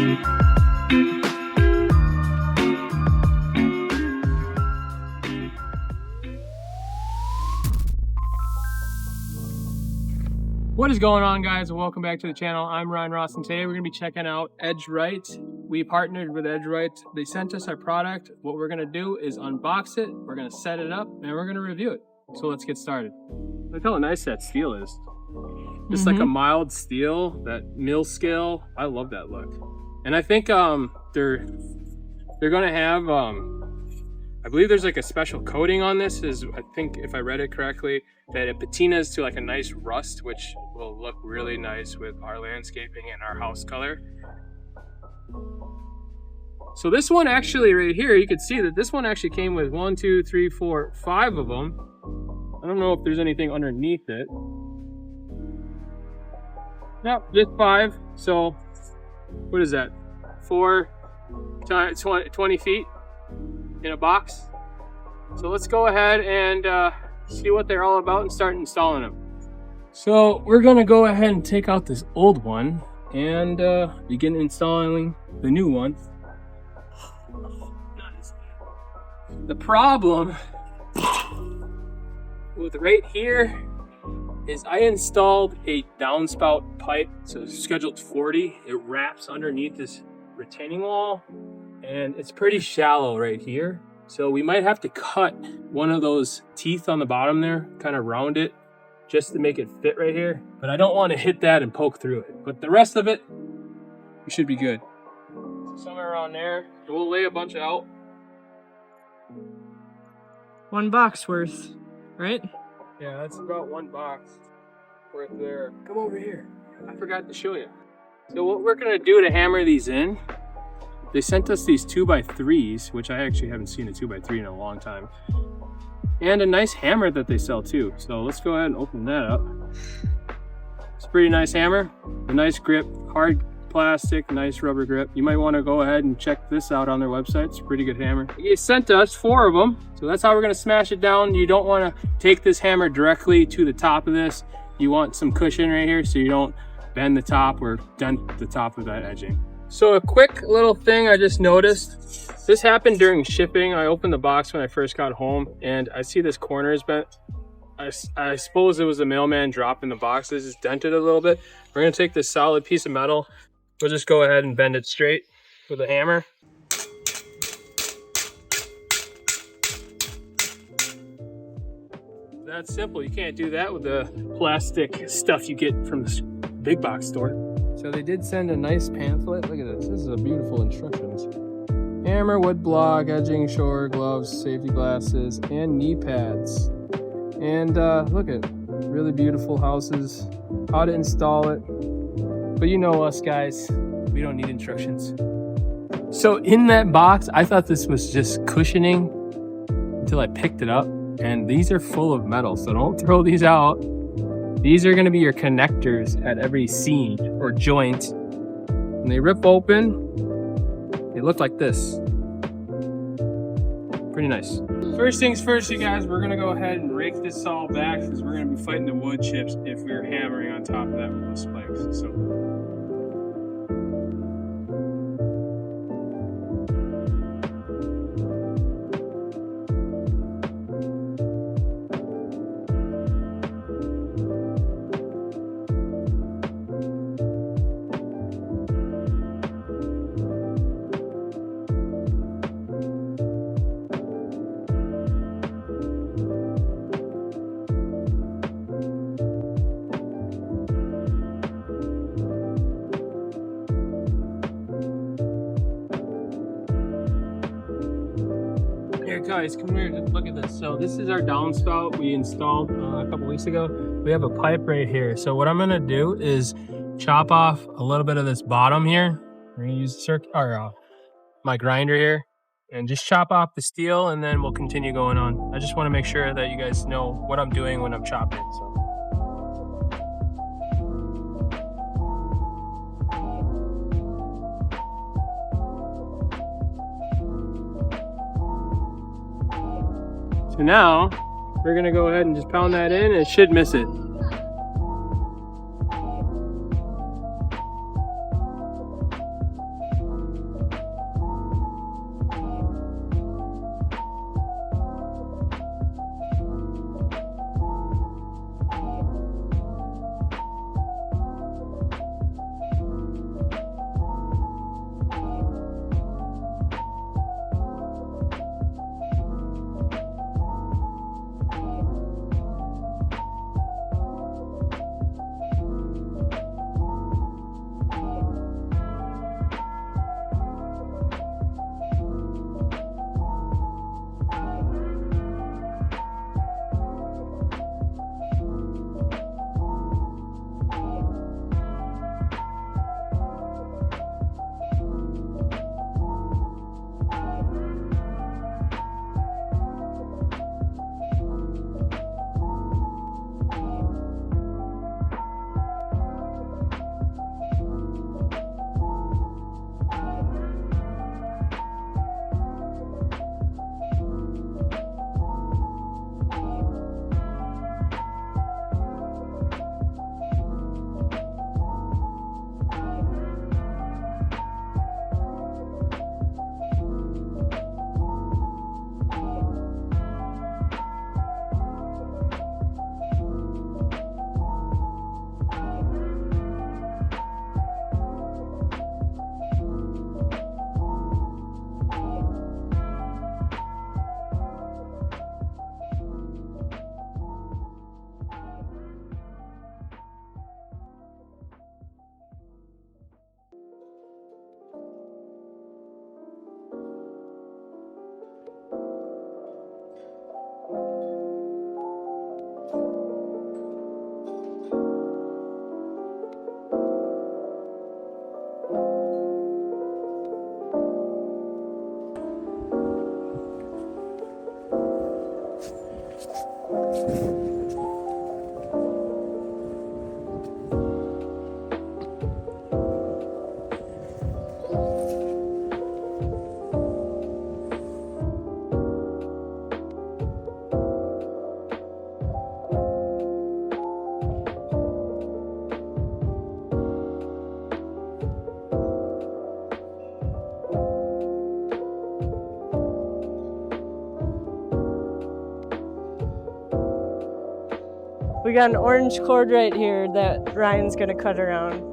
What is going on, guys, and welcome back to the channel. I'm Ryan Ross, and today we're going to be checking out EdgeRight. We partnered with EdgeRight. They sent us our product. What we're going to do is unbox it, we're going to set it up, and we're going to review it. So let's get started. Look how nice that steel is. Just like a mild steel, that mill scale. I love that look. And I think they're going to have, I believe there's like a special coating on this, I think if I read it correctly, that it patinas to like a nice rust, which will look really nice with our landscaping and our house color. So this one actually right here, you can see that this one actually came with 1, 2, 3, 4, 5 of them. I don't know if there's anything underneath it. Nope, just 5. So what is that? 4 times 20 feet in a box. So let's go ahead and see what they're all about and start installing them. So we're gonna go ahead and take out this old one and begin installing the new one. The problem with right here is I installed a downspout pipe, so it's scheduled 40. It wraps underneath this retaining wall and it's pretty shallow right here. So we might have to cut one of those teeth on the bottom there, kind of round it, just to make it fit right here. But I don't want to hit that and poke through it. But the rest of it, we should be good. So somewhere around there, we'll lay a bunch out. 1 box worth, right? Yeah, that's about 1 box worth there. Come over here. I forgot to show you. So what we're gonna do to hammer these in, they sent us these 2x3s, which I actually haven't seen a 2x3 in a long time. And a nice hammer that they sell too. So let's go ahead and open that up. It's a pretty nice hammer, a nice grip, hard plastic, nice rubber grip. You might want to go ahead and check this out on their website. It's a pretty good hammer. They sent us 4 of them. So that's how we're gonna smash it down. You don't wanna take this hammer directly to the top of this. You want some cushion right here so you don't bend the top or dent the top of that edging. So a quick little thing I just noticed. This happened during shipping. I opened the box when I first got home and I see this corner is bent. I suppose it was the mailman dropping the box. This is dented a little bit. We're gonna take this solid piece of metal. We'll just go ahead and bend it straight with a hammer. That's simple. You can't do that with the plastic stuff you get from the big box store. So they did send a nice pamphlet. Look at this. This is a beautiful instructions. Hammer, wood block, edging, shower gloves, safety glasses, and knee pads. And look at really beautiful houses. How to install it. But you know us guys, we don't need instructions. So in that box, I thought this was just cushioning until I picked it up. And these are full of metal, so don't throw these out. These are gonna be your connectors at every seam or joint. When they rip open, they look like this. Pretty nice. First things first, you guys, we're gonna go ahead and rake this all back because we're gonna be fighting the wood chips if we're hammering on top of that with those spikes. So. Here guys, come here, just look at this. So this is our downspout we installed a couple weeks ago. We have a pipe right here. So what I'm gonna do is chop off a little bit of this bottom here. We're gonna use my grinder here and just chop off the steel, and then we'll continue going on. I just wanna make sure that you guys know what I'm doing when I'm chopping. So now we're gonna go ahead and just pound that in, and it should miss it. We got an orange cord right here that Ryan's gonna cut around.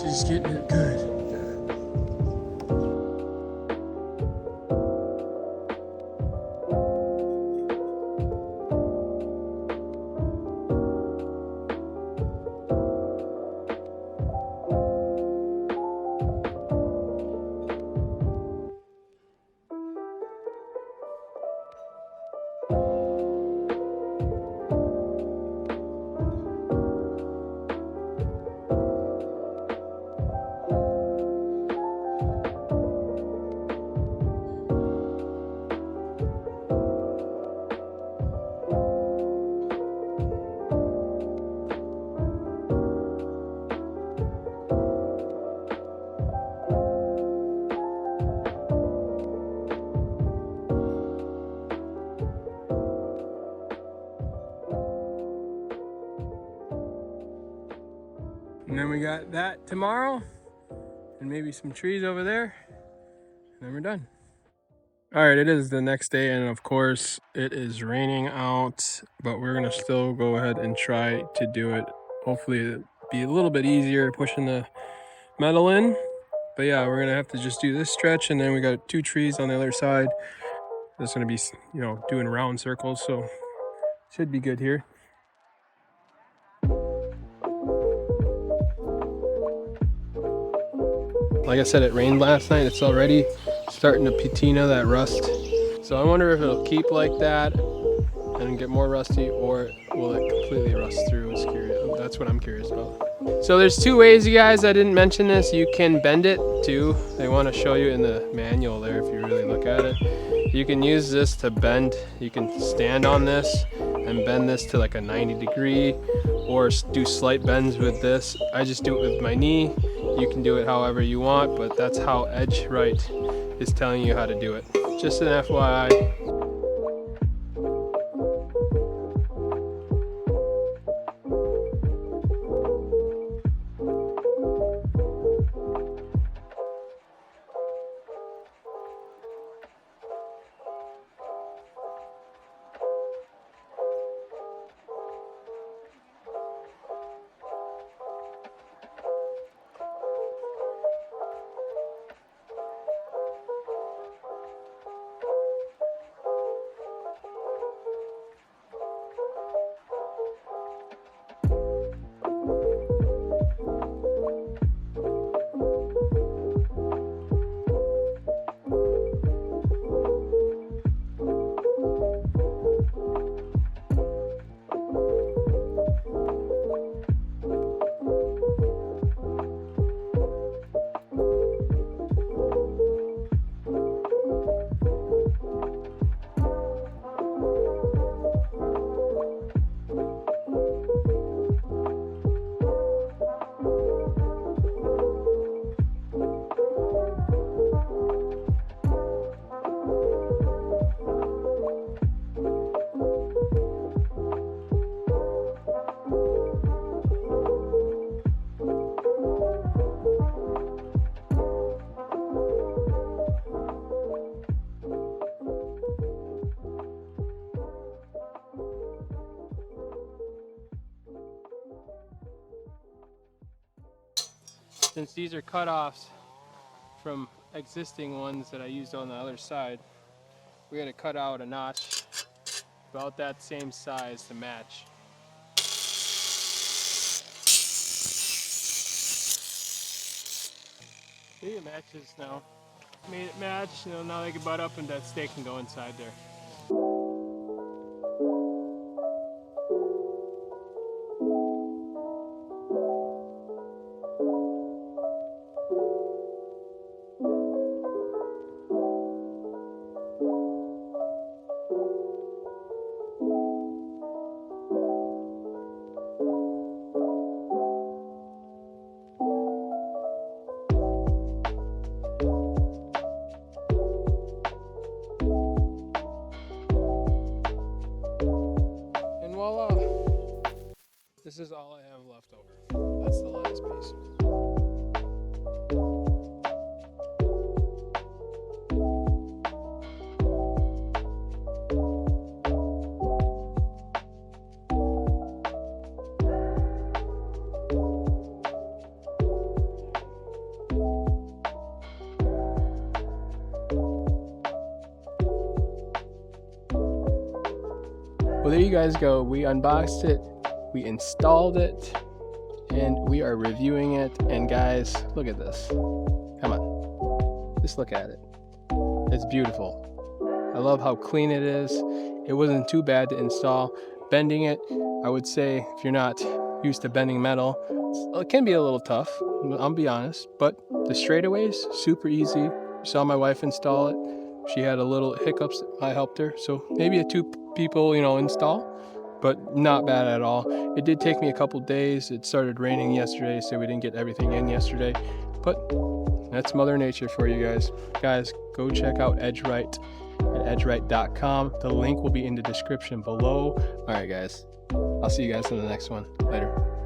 She's getting it good. And then we got that tomorrow, and maybe some trees over there, and then we're done. All right, it is the next day, and of course it is raining out, but we're gonna still go ahead and try to do it. Hopefully it'll be a little bit easier pushing the metal in. But yeah, we're gonna have to just do this stretch, and then we got 2 trees on the other side. That's gonna be, you know, doing round circles, so should be good here. Like I said, it rained last night. It's already starting to patina that rust. So I wonder if it'll keep like that and get more rusty, or will it completely rust through? That's what I'm curious about. So there's 2 ways, you guys. I didn't mention this. You can bend it too. They want to show you in the manual there if you really look at it. You can use this to bend. You can stand on this and bend this to like a 90-degree, or do slight bends with this. I just do it with my knee. You can do it however you want, but that's how EdgeRight is telling you how to do it. Just an FYI. since these are cutoffs from existing ones that I used on the other side, we got to cut out a notch about that same size to match. See, it matches now. Made it match, you know, now they can butt up and that steak can go inside there. This is all I have left over. That's the last piece. Well, there you guys go. We unboxed it. We installed it and we are reviewing it. And guys, look at this. Come on, just look at it. It's beautiful. I love how clean it is. It wasn't too bad to install. Bending it, I would say if you're not used to bending metal, it can be a little tough, I'll be honest, but the straightaways, super easy. You saw my wife install it. She had a little hiccups, I helped her. So maybe a 2 people, you know, install, but not bad at all. It did take me a couple days. It started raining yesterday, so we didn't get everything in yesterday, but that's Mother Nature for you guys. Guys, go check out EdgeRight at edgeright.com. The link will be in the description below. All right, guys. I'll see you guys in the next one. Later.